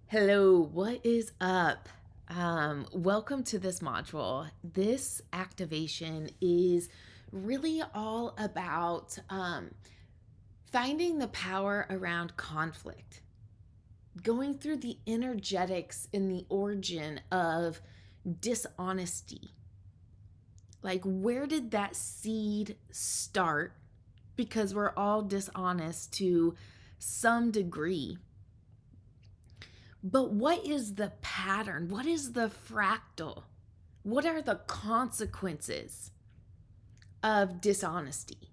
Hello, what is up? Welcome to this module. This activation is really all about finding the power around conflict, going through the energetics in the origin of dishonesty. Like, where did that seed start? Because we're all dishonest to some degree. But what is the pattern? What is the fractal? What are the consequences of dishonesty?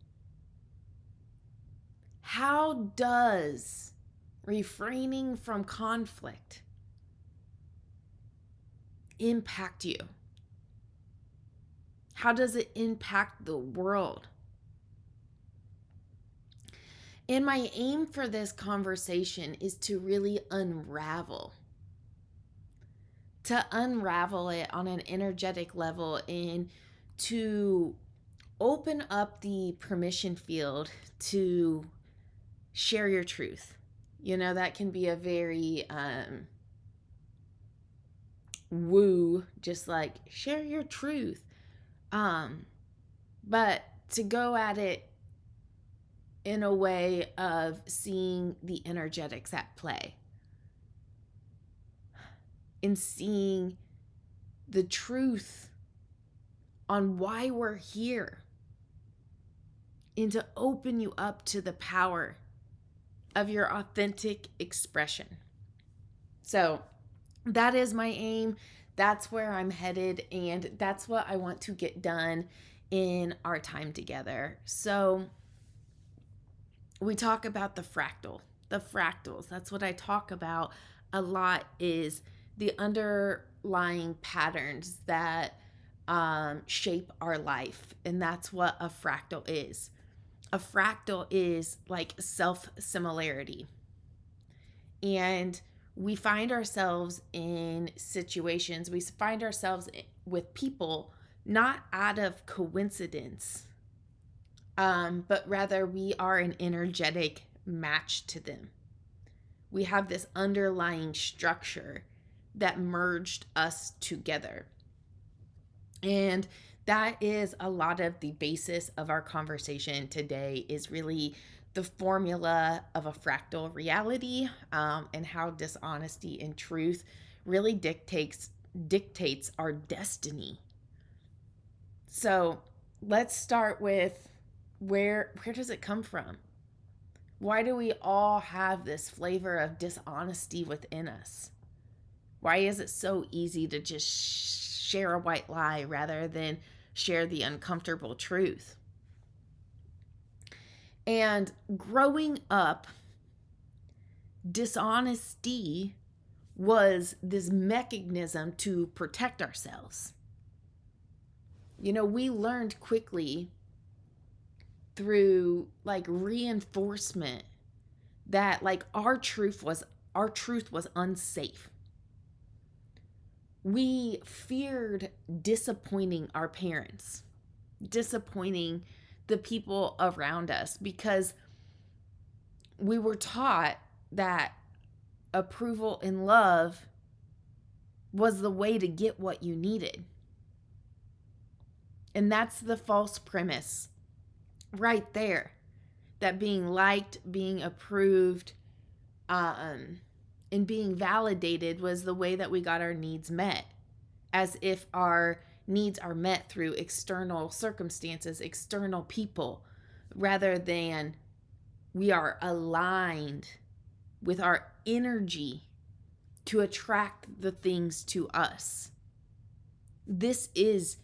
How does refraining from conflict impact you? How does it impact the world? And my aim for this conversation is to really unravel it on an energetic level and to open up the permission field to share your truth. You know, that can be a very woo, just like share your truth. But to go at it in a way of seeing the energetics at play and seeing the truth on why we're here, and to open you up to the power of your authentic expression. So that is my aim. That's where I'm headed, and that's what I want to get done in our time together. So we talk about the fractals. That's what I talk about a lot, is the underlying patterns that shape our life. And that's what a fractal is. A fractal is like self-similarity. And we find ourselves in situations, we find ourselves with people not out of coincidence, but rather we are an energetic match to them. We have this underlying structure that merged us together. And that is a lot of the basis of our conversation today, is really the formula of a fractal reality, and how dishonesty and truth really dictates our destiny. So let's start with where does it come from? Why do we all have this flavor of dishonesty within us? Why is it so easy to just share a white lie rather than share the uncomfortable truth? And growing up, dishonesty was this mechanism to protect ourselves. You know, we learned quickly through like reinforcement that like our truth was unsafe. We feared disappointing our parents, disappointing the people around us, because we were taught that approval and love was the way to get what you needed. And that's the false premise right there, that being liked, being approved, and being validated was the way that we got our needs met, as if our needs are met through external circumstances, external people, rather than we are aligned with our energy to attract the things to us. This is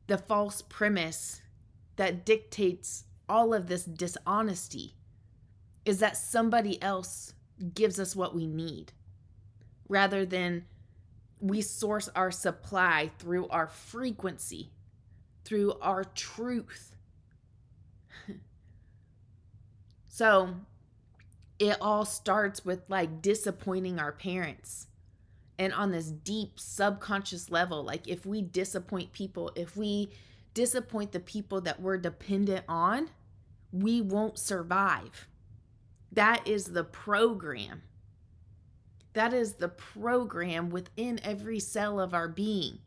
the false premise that dictates all of this dishonesty, is that somebody else gives us what we need, rather than we source our supply through our frequency, through our truth. So it all starts with like disappointing our parents. And on this deep subconscious level, like if we disappoint people, if we disappoint the people that we're dependent on, we won't survive. That is the program. That is the program within every cell of our being.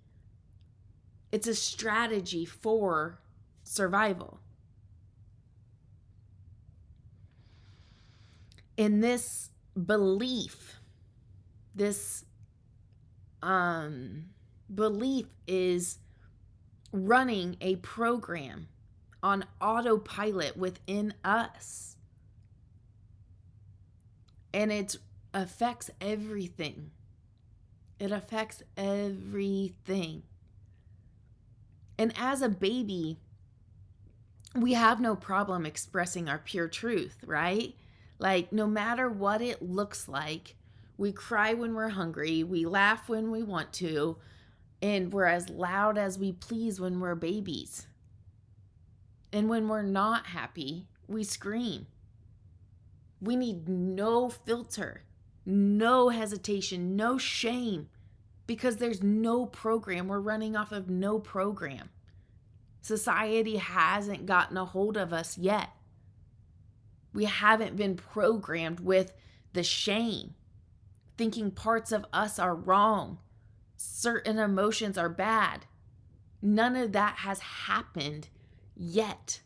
It's a strategy for survival. And this belief, this belief is running a program on autopilot within us. And it affects everything. It affects everything. And as a baby, we have no problem expressing our pure truth, right? Like, no matter what it looks like, we cry when we're hungry, we laugh when we want to, and we're as loud as we please when we're babies. And when we're not happy, we scream. We need no filter, no hesitation, no shame, because there's no program. We're running off of no program. Society hasn't gotten a hold of us yet. We haven't been programmed with the shame, thinking parts of us are wrong, certain emotions are bad. None of that has happened yet.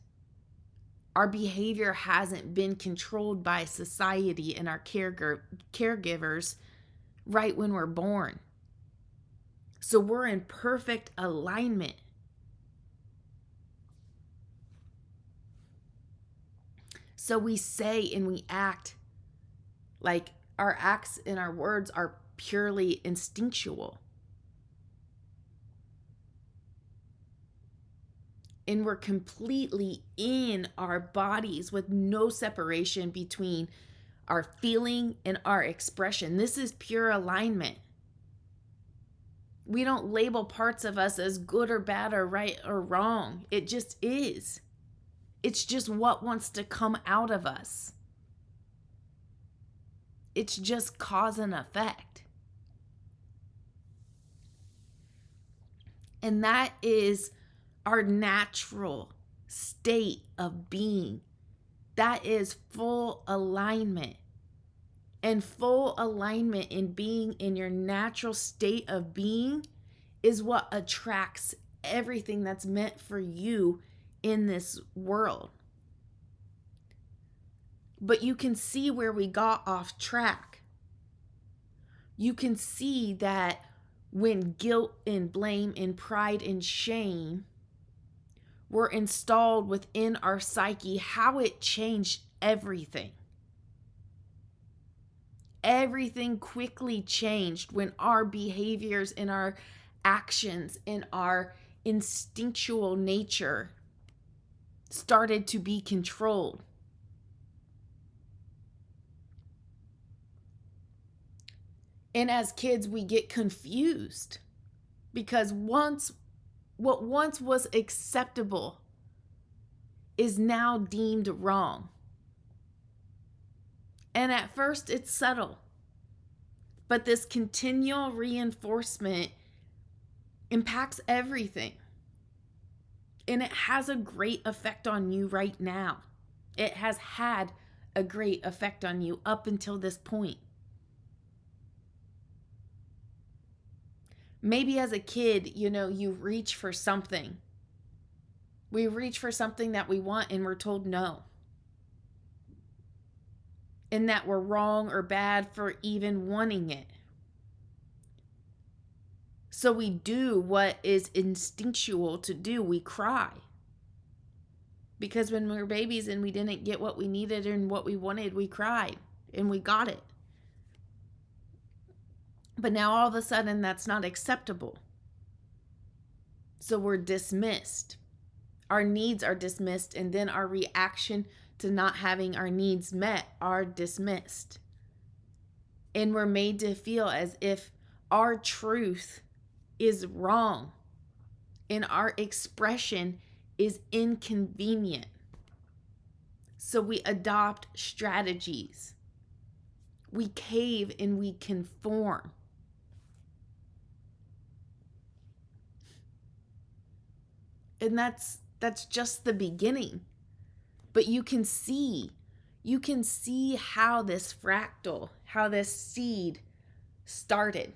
Our behavior hasn't been controlled by society and our caregivers right when we're born. So we're in perfect alignment. So we say and we act like our acts and our words are purely instinctual. And we're completely in our bodies with no separation between our feeling and our expression. This is pure alignment. We don't label parts of us as good or bad or right or wrong. It just is. It's just what wants to come out of us. It's just cause and effect. And that is our natural state of being. That is full alignment. And full alignment in being in your natural state of being is what attracts everything that's meant for you in this world. But you can see where we got off track. You can see that when guilt and blame and pride and shame were installed within our psyche, how it changed everything. Everything quickly changed when our behaviors and our actions and our instinctual nature started to be controlled. And as kids, we get confused because what once was acceptable is now deemed wrong. And at first it's subtle, but this continual reinforcement impacts everything. And it has a great effect on you right now. It has had a great effect on you up until this point. Maybe as a kid, you reach for something. We reach for something that we want and we're told no. And that we're wrong or bad for even wanting it. So we do what is instinctual to do. We cry. Because when we were babies and we didn't get what we needed and what we wanted, we cried and we got it. But now all of a sudden that's not acceptable. So we're dismissed. Our needs are dismissed, and then our reaction to not having our needs met are dismissed. And we're made to feel as if our truth is wrong and our expression is inconvenient. So we adopt strategies. We cave and we conform. And that's just the beginning. But you can see how this fractal, how this seed started.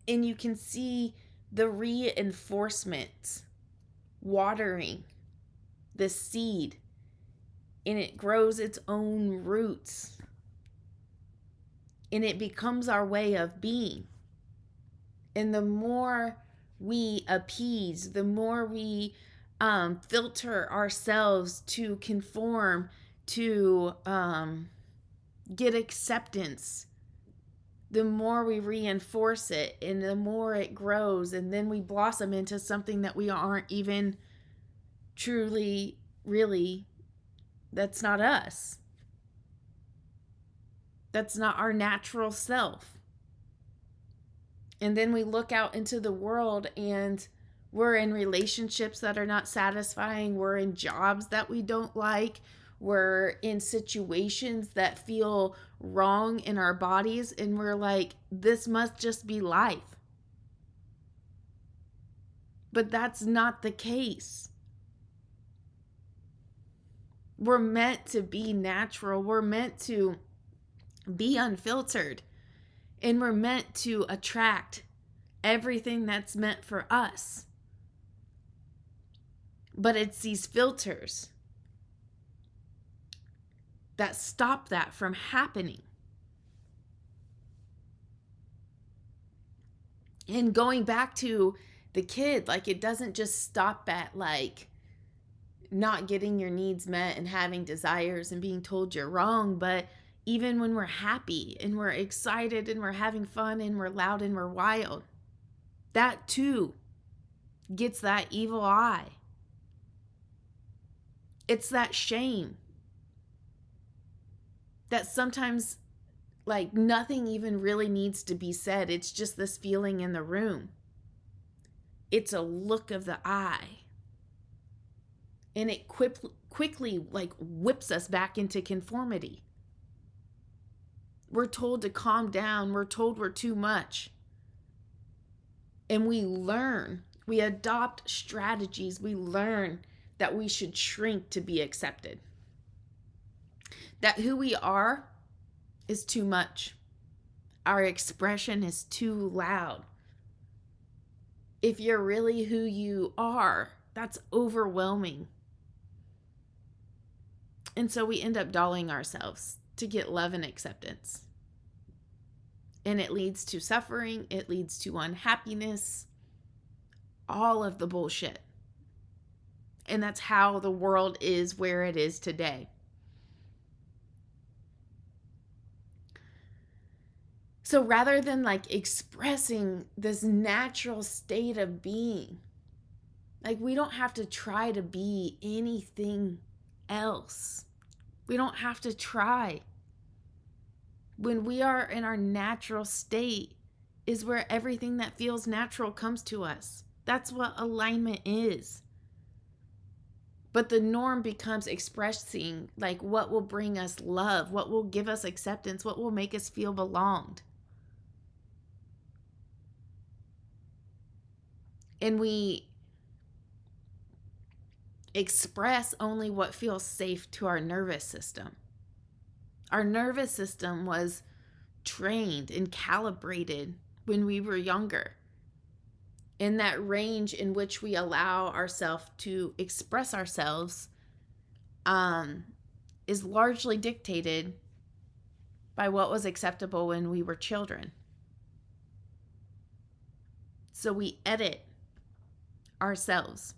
And you can see the reinforcement watering the seed, and it grows its own roots, and it becomes our way of being. And the more we appease, the more we filter ourselves to conform, to get acceptance, the more we reinforce it, and the more it grows, and then we blossom into something that we aren't even truly, really, that's not us. That's not our natural self. And then we look out into the world and we're in relationships that are not satisfying. We're in jobs that we don't like. We're in situations that feel wrong in our bodies. And we're like, this must just be life. But that's not the case. We're meant to be natural. We're meant to be unfiltered. And we're meant to attract everything that's meant for us. But it's these filters that stop that from happening. And going back to the kid, like, it doesn't just stop at like not getting your needs met and having desires and being told you're wrong, but even when we're happy and we're excited and we're having fun and we're loud and we're wild, that too gets that evil eye. It's that shame that sometimes, like, nothing even really needs to be said. It's just this feeling in the room. It's a look of the eye. And it quickly like whips us back into conformity. We're told to calm down. We're told we're too much. And we learn, we adopt strategies. We learn that we should shrink to be accepted. That who we are is too much. Our expression is too loud. If you're really who you are, that's overwhelming. And so we end up dulling ourselves to get love and acceptance. And it leads to suffering. It leads to unhappiness. All of the bullshit. And that's how the world is where it is today. So rather than like expressing this natural state of being, like, we don't have to try to be anything else. We don't have to try. When we are in our natural state is where everything that feels natural comes to us. That's what alignment is. But the norm becomes expressing like what will bring us love, what will give us acceptance, what will make us feel belonged. And we express only what feels safe to our nervous system. Our nervous system was trained and calibrated when we were younger. And that range in which we allow ourselves to express ourselves is largely dictated by what was acceptable when we were children. So we edit ourselves.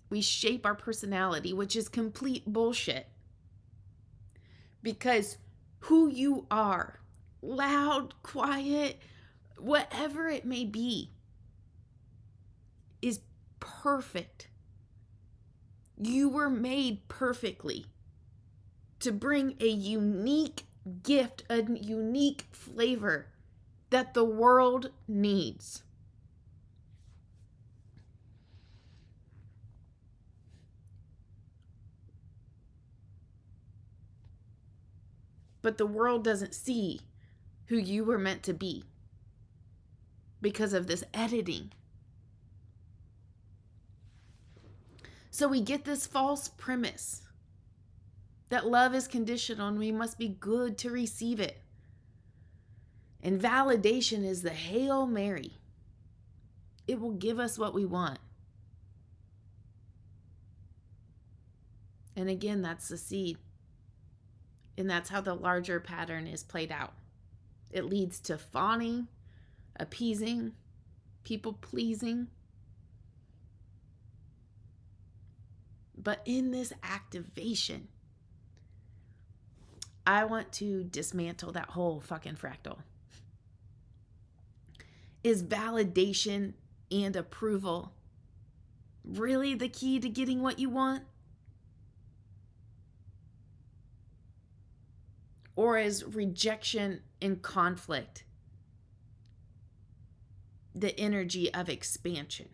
We shape our personality, which is complete bullshit. Because who you are, loud, quiet, whatever it may be, is perfect. You were made perfectly to bring a unique gift, a unique flavor that the world needs. But the world doesn't see who you were meant to be because of this editing. So we get this false premise that love is conditional and we must be good to receive it. And validation is the Hail Mary. It will give us what we want. And again, that's the seed. And that's how the larger pattern is played out. It leads to fawning, appeasing, people pleasing. But in this activation, I want to dismantle that whole fucking fractal. Is validation and approval really the key to getting what you want? Or is rejection and conflict the energy of expansion?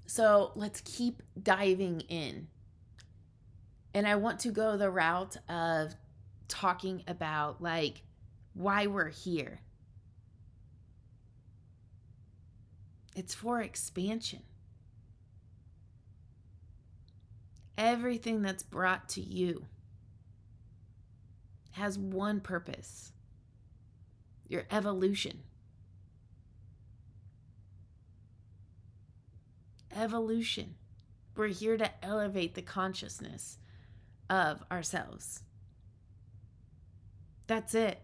So let's keep diving in. And I want to go the route of talking about like why we're here. It's for expansion. Everything that's brought to you has one purpose: your evolution. Evolution. We're here to elevate the consciousness of ourselves. That's it.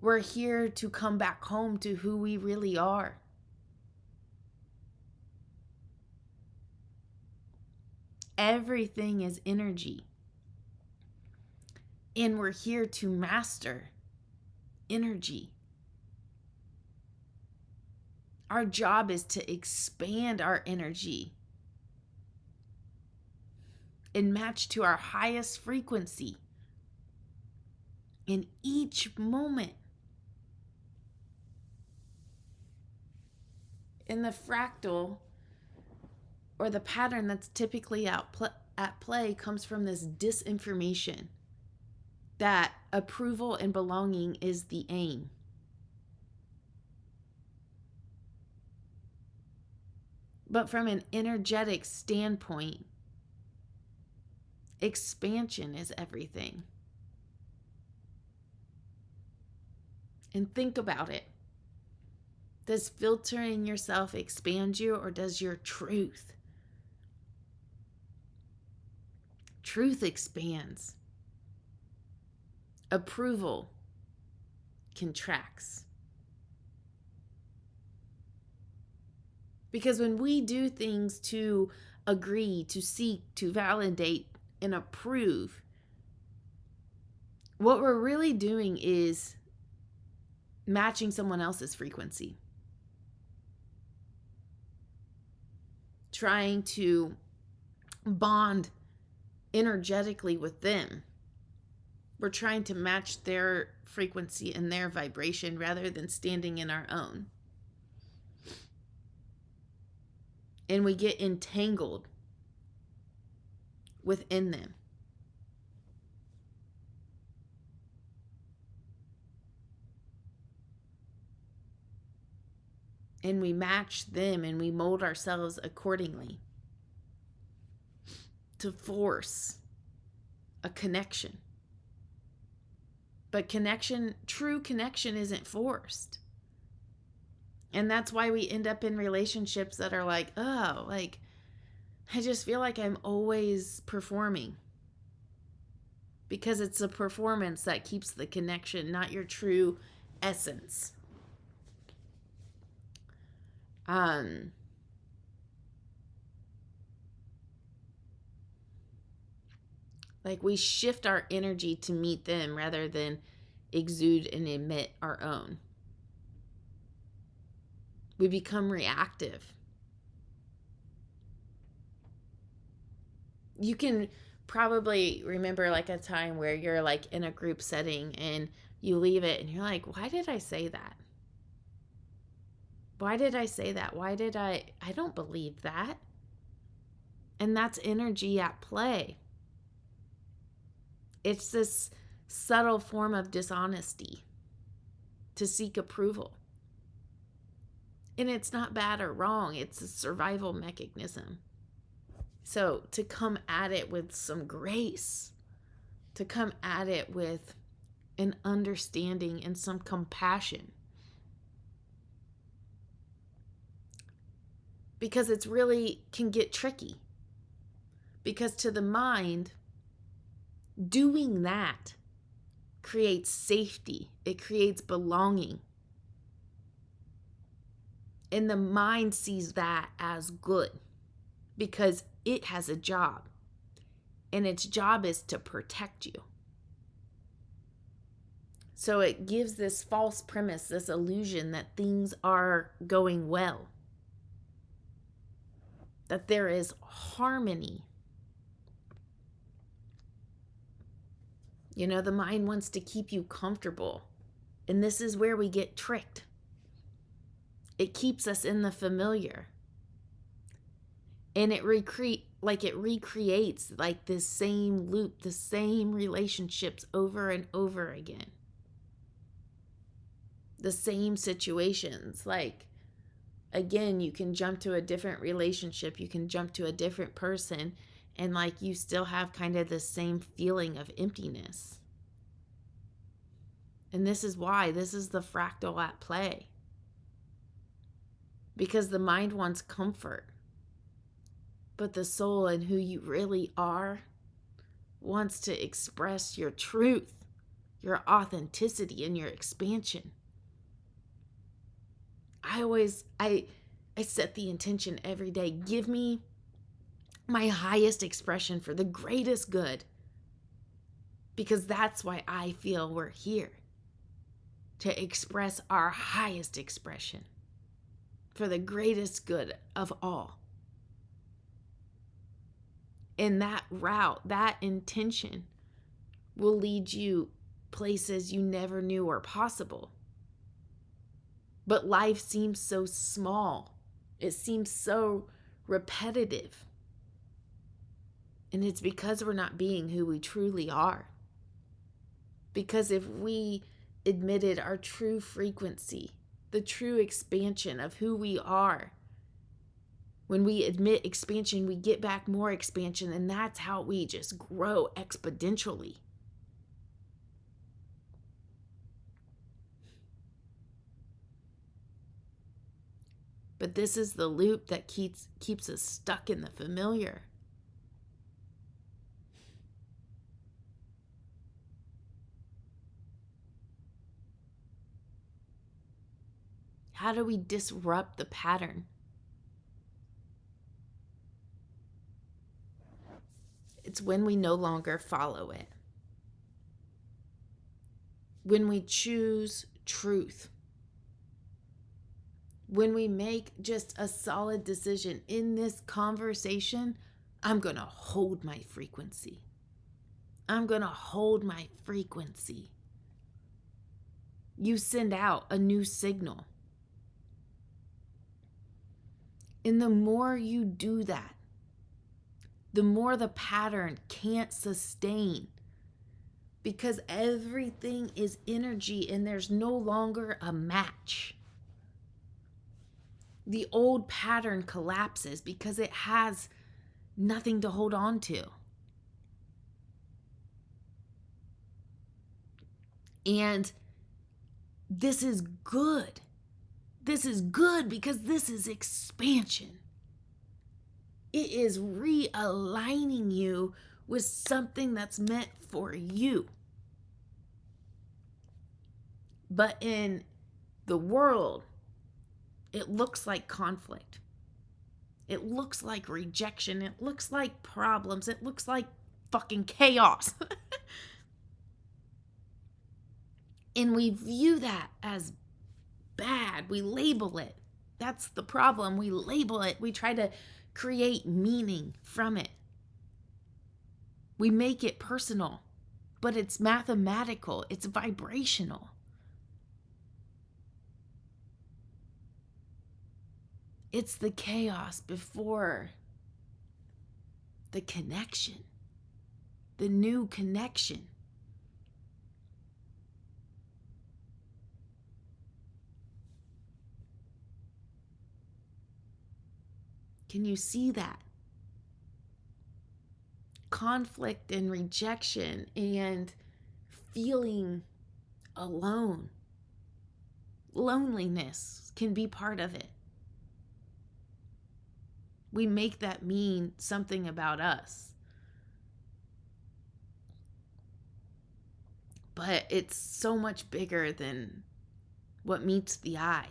We're here to come back home to who we really are. Everything is energy. And we're here to master energy. Our job is to expand our energy and match to our highest frequency in each moment. In the fractal, or the pattern that's typically at play, comes from this disinformation that approval and belonging is the aim. But from an energetic standpoint, expansion is everything. And think about it. Does filtering yourself expand you, or does your truth? Truth expands. Approval contracts. Because when we do things to agree, to seek, to validate, and approve, what we're really doing is matching someone else's frequency. Trying to bond energetically with them. We're trying to match their frequency and their vibration rather than standing in our own. And we get entangled within them. And we match them and we mold ourselves accordingly to force a connection. But true connection isn't forced. And that's why we end up in relationships that are like, oh, like, I just feel like I'm always performing. Because it's a performance that keeps the connection, not your true essence. Like we shift our energy to meet them rather than exude and emit our own. We become reactive. You can probably remember like a time where you're like in a group setting and you leave it and you're like, why did I say that? Why did I say that? I don't believe that. And that's energy at play. It's this subtle form of dishonesty to seek approval. And it's not bad or wrong. It's a survival mechanism. So to come at it with some grace, to come at it with an understanding and some compassion. Because it's really can get tricky. Because to the mind, doing that creates safety. It creates belonging. And the mind sees that as good because it has a job. And its job is to protect you. So it gives this false premise, this illusion that things are going well, that there is harmony. You know, the mind wants to keep you comfortable. And this is where we get tricked. It keeps us in the familiar. And it recreates like this same loop, the same relationships over and over again. The same situations. Like, again, you can jump to a different relationship, you can jump to a different person, and like you still have kind of the same feeling of emptiness. And this is why, this is the fractal at play. Because the mind wants comfort. But the soul and who you really are wants to express your truth, your authenticity, and your expansion. I set the intention every day. Give me my highest expression for the greatest good. Because that's why I feel we're here. To express our highest expression for the greatest good of all. And that route, that intention will lead you places you never knew were possible. But life seems so small. It seems so repetitive. And it's because we're not being who we truly are. Because if we admitted our true frequency, the true expansion of who we are, when we admit expansion, we get back more expansion, and that's how we just grow exponentially. But this is the loop that keeps us stuck in the familiar. How do we disrupt the pattern? It's when we no longer follow it. When we choose truth. When we make just a solid decision in this conversation, I'm going to hold my frequency. I'm going to hold my frequency. You send out a new signal. And the more you do that, the more the pattern can't sustain. Because everything is energy and there's no longer a match. The old pattern collapses because it has nothing to hold on to. And this is good. This is good because this is expansion. It is realigning you with something that's meant for you. But in the world, it looks like conflict. It looks like rejection. It looks like problems. It looks like fucking chaos. And we view that as bad. We label it. That's the problem. We label it. We try to create meaning from it. We make it personal, but it's mathematical. It's vibrational. It's the chaos before the connection, the new connection. Can you see that? conflict and rejection and feeling alone. Loneliness can be part of it. We make that mean something about us. But it's so much bigger than what meets the eye.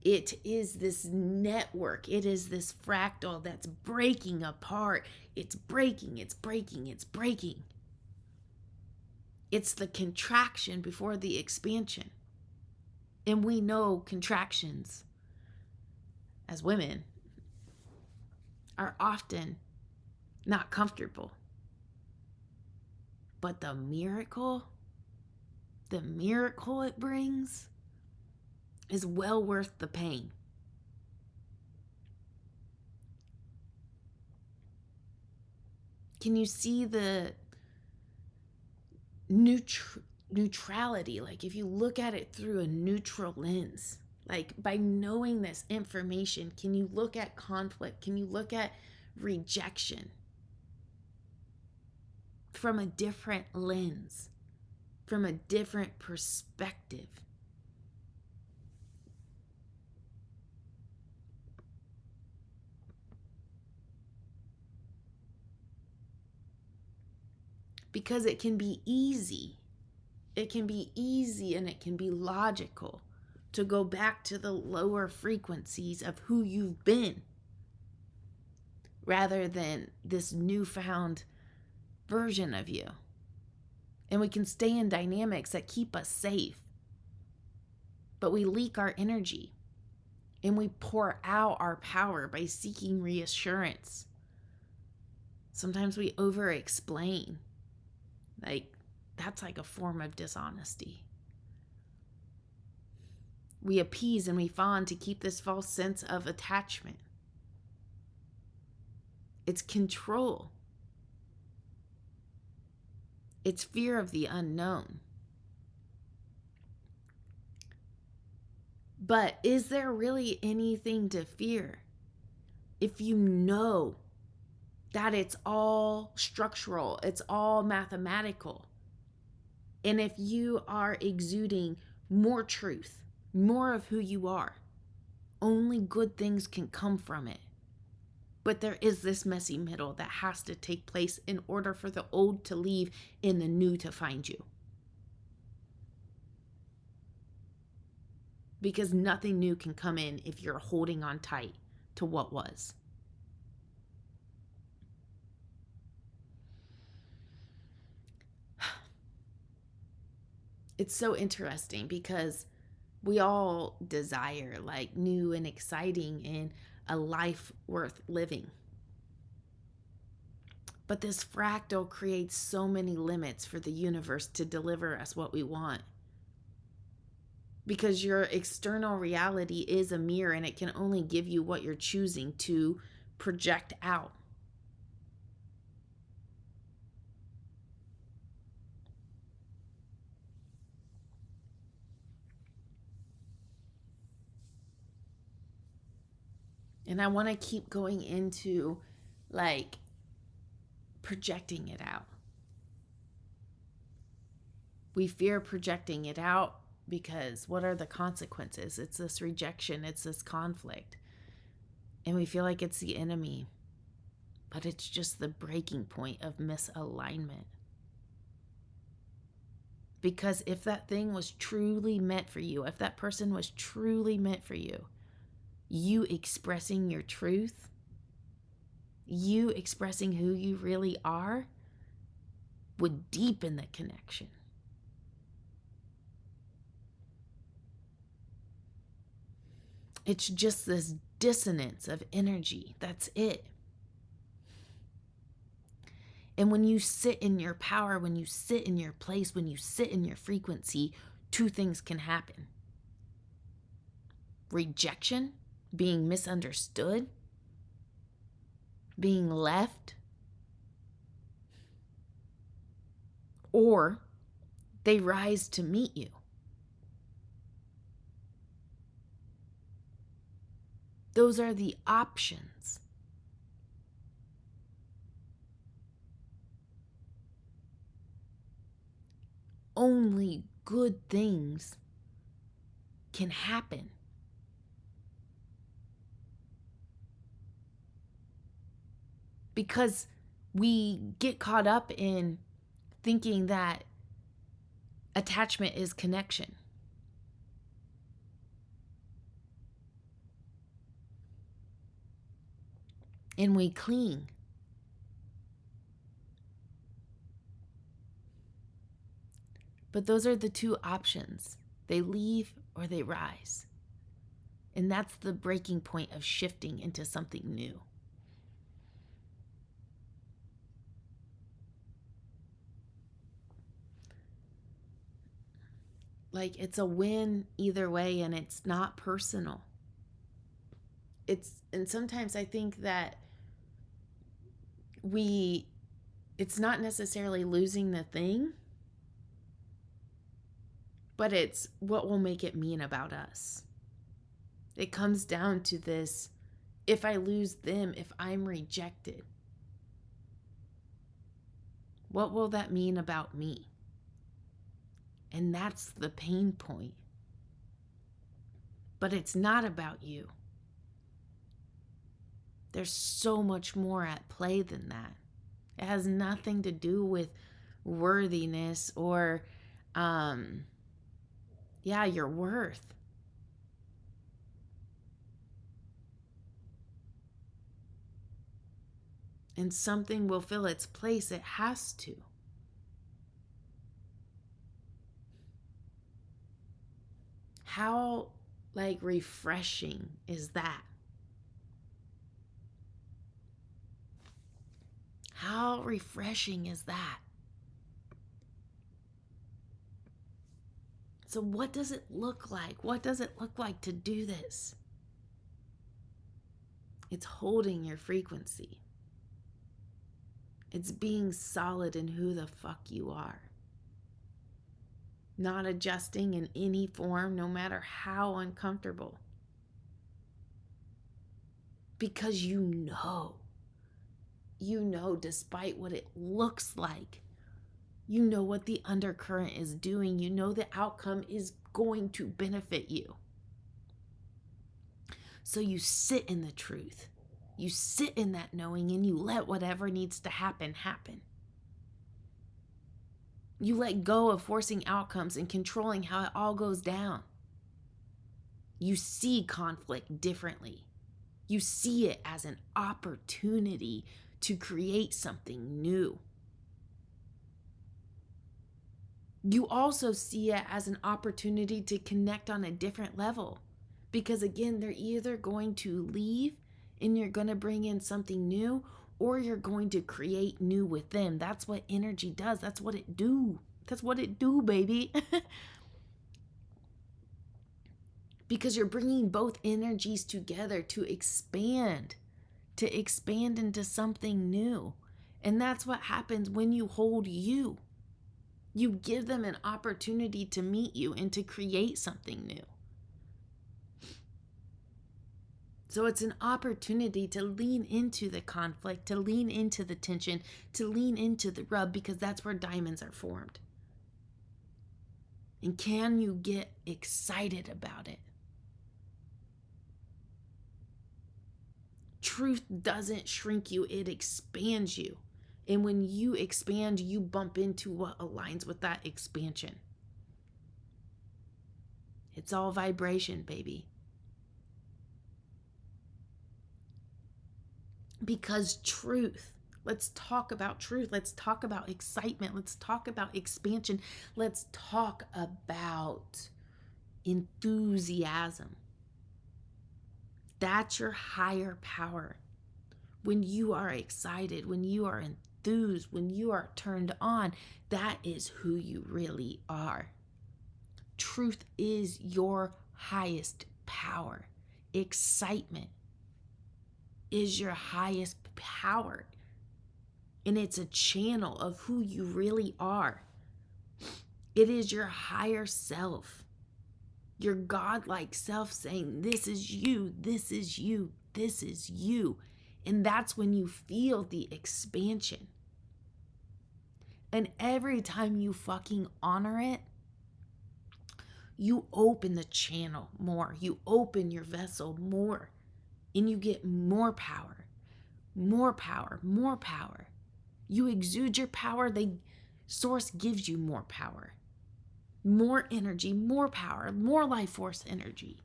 It is this network. It is this fractal that's breaking apart. It's breaking, it's breaking, it's breaking. It's the contraction before the expansion. And we know contractions, as women, are often not comfortable. But the miracle it brings is well worth the pain. Can you see the neutrality? Like if you look at it through a neutral lens, like by knowing this information, can you look at conflict? Can you look at rejection from a different lens, from a different perspective? Because it can be easy. It can be easy and it can be logical to go back to the lower frequencies of who you've been rather than this newfound version of you. And we can stay in dynamics that keep us safe. But we leak our energy and we pour out our power by seeking reassurance. Sometimes we over-explain. That's like a form of dishonesty. We appease and we fawn to keep this false sense of attachment. It's control. It's fear of the unknown. But is there really anything to fear if you know that it's all structural, it's all mathematical? And if you are exuding more truth, more of who you are, only good things can come from it. But there is this messy middle that has to take place in order for the old to leave and the new to find you. Because nothing new can come in if you're holding on tight to what was. It's so interesting because we all desire like new and exciting and a life worth living. But this fractal creates so many limits for the universe to deliver us what we want. Because your external reality is a mirror and it can only give you what you're choosing to project out. And I want to keep going into like projecting it out. We fear projecting it out because what are the consequences? It's this rejection, it's this conflict. And we feel like it's the enemy. But it's just the breaking point of misalignment. Because if that thing was truly meant for you, if that person was truly meant for you, you expressing your truth, you expressing who you really are, would deepen the connection. It's just this dissonance of energy. That's it. And when you sit in your power, when you sit in your place, when you sit in your frequency, two things can happen. Rejection, being misunderstood, being left, or they rise to meet you. Those are the options. only good things can happen. Because we get caught up in thinking that attachment is connection. And we cling. But those are the two options. They leave or they rise. And that's the breaking point of shifting into something new. Like, it's a win either way, and it's not personal. And sometimes I think that it's not necessarily losing the thing, but it's what will make it mean about us. It comes down to this: if I lose them, if I'm rejected, what will that mean about me? And that's the pain point. But it's not about you. There's so much more at play than that. It has nothing to do with worthiness or, your worth. And something will fill its place. It has to. How, refreshing is that? How refreshing is that? So what does it look like? What does it look like to do this? It's holding your frequency. It's being solid in who the fuck you are. Not adjusting in any form, no matter how uncomfortable. Because you know, despite what it looks like, you know what the undercurrent is doing. You know the outcome is going to benefit you. So you sit in the truth. You sit in that knowing, and you let whatever needs to happen, happen. You let go of forcing outcomes and controlling how it all goes down. You see conflict differently. You see it as an opportunity to create something new. You also see it as an opportunity to connect on a different level. Because again, they're either going to leave and you're going to bring in something new, or you're going to create new with them. That's what energy does. That's what it do. That's what it do, baby. Because you're bringing both energies together to expand into something new. And that's what happens when you hold you. You give them an opportunity to meet you and to create something new. So it's an opportunity to lean into the conflict, to lean into the tension, to lean into the rub, because that's where diamonds are formed. And can you get excited about it? Truth doesn't shrink you, it expands you. And when you expand, you bump into what aligns with that expansion. It's all vibration, baby. Because truth, let's talk about truth. Let's talk about excitement. Let's talk about expansion. Let's talk about enthusiasm. That's your higher power. When you are excited, when you are enthused, when you are turned on, that is who you really are. Truth is your highest power. Excitement is your highest power. And it's a channel of who you really are. It is your higher self. Your godlike self saying, this is you, this is you, this is you. And that's when you feel the expansion. And every time you fucking honor it, you open the channel more. You open your vessel more. And you get more power, more power, more power. You exude your power, Source gives you more power, more energy, more power, more life force energy.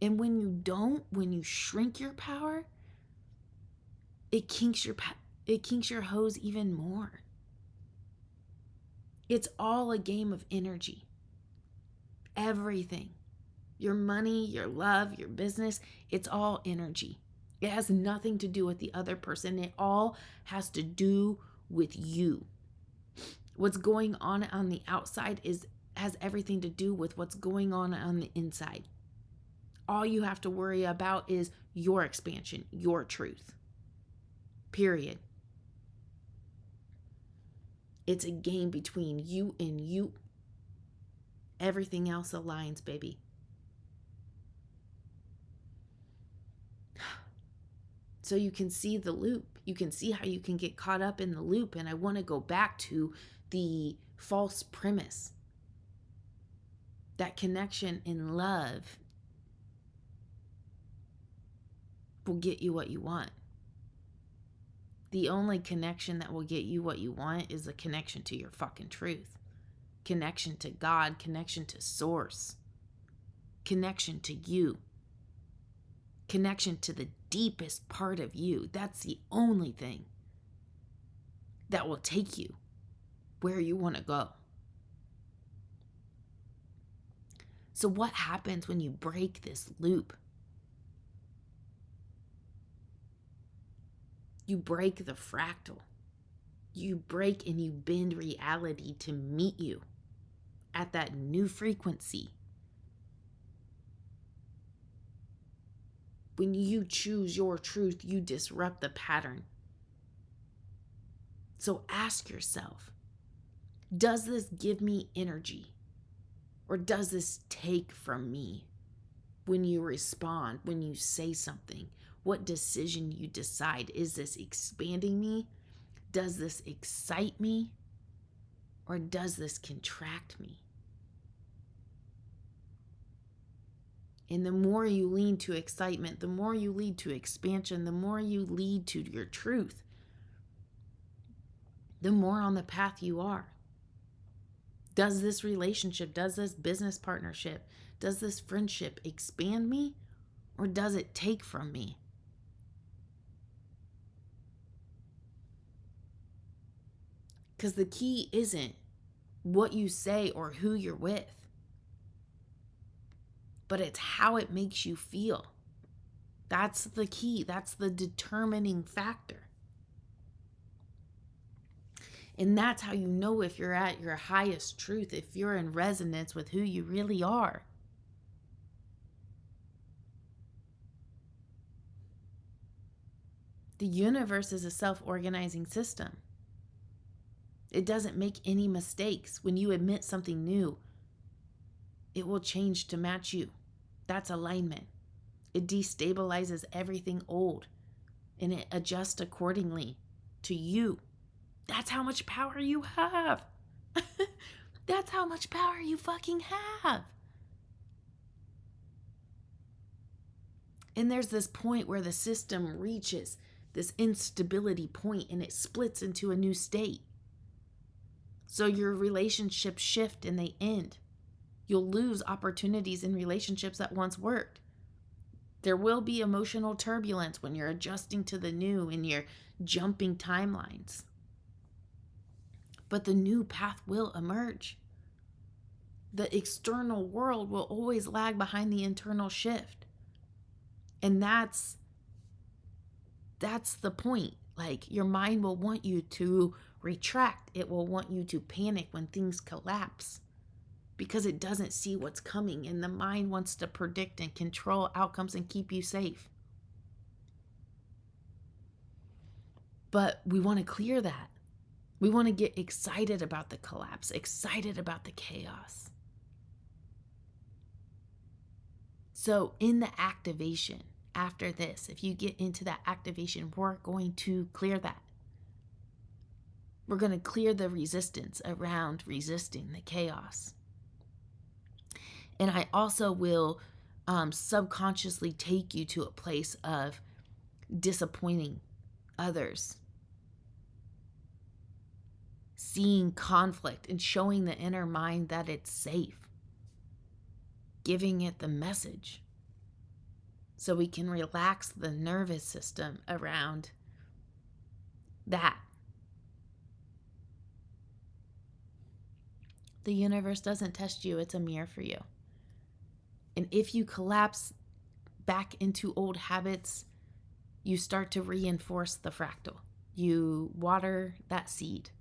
And when you shrink your power, it kinks your hose even more. It's all a game of energy. Everything. Your money, your love, your business, it's all energy. It has nothing to do with the other person. It all has to do with you. What's going on the outside has everything to do with what's going on the inside. All you have to worry about is your expansion, your truth. Period. It's a game between you and you. Everything else aligns, baby. So you can see the loop. You can see how you can get caught up in the loop. And I want to go back to the false premise that connection in love will get you what you want. The only connection that will get you what you want is a connection to your fucking truth. Connection to God, connection to source, connection to you, connection to the deepest part of you. That's the only thing that will take you where you want to go. So what happens when you break this loop? You break the fractal. You break and you bend reality to meet you at that new frequency. When you choose your truth, you disrupt the pattern. So ask yourself, does this give me energy? Or does this take from me? When you respond, when you say something, what decision you decide, is this expanding me? Does this excite me? Or does this contract me? And the more you lean to excitement, the more you lead to expansion, the more you lead to your truth, the more on the path you are. Does this relationship, does this business partnership, does this friendship expand me, or does it take from me? Because the key isn't what you say or who you're with, but it's how it makes you feel. That's the key. That's the determining factor. And that's how you know if you're at your highest truth, if you're in resonance with who you really are. The universe is a self-organizing system. It doesn't make any mistakes. When you admit something new, it will change to match you. That's alignment. It destabilizes everything old, and it adjusts accordingly to you. That's how much power you have. That's how much power you fucking have. And there's this point where the system reaches this instability point and it splits into a new state. So your relationships shift and they end. You'll lose opportunities in relationships that once worked. There will be emotional turbulence when you're adjusting to the new and you're jumping timelines. But the new path will emerge. The external world will always lag behind the internal shift. And that's the point. Like, your mind will want you to retract. It will want you to panic when things collapse because it doesn't see what's coming, and the mind wants to predict and control outcomes and keep you safe. But we want to clear that. We want to get excited about the collapse, excited about the chaos. So in the activation, after this, if you get into that activation, we're going to clear that. We're going to clear the resistance around resisting the chaos. And I also will subconsciously take you to a place of disappointing others, seeing conflict and showing the inner mind that it's safe, giving it the message so we can relax the nervous system around that. The universe doesn't test you, it's a mirror for you. And if you collapse back into old habits, you start to reinforce the fractal. You water that seed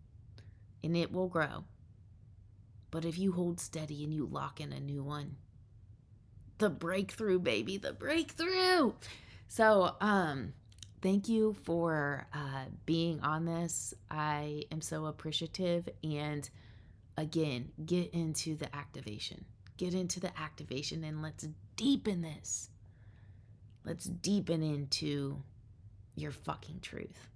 and it will grow. But if you hold steady and you lock in a new one, the breakthrough, baby, the breakthrough. So, thank you for being on this. I am so appreciative. And again, get into the activation. Get into the activation and let's deepen this. Let's deepen into your fucking truth.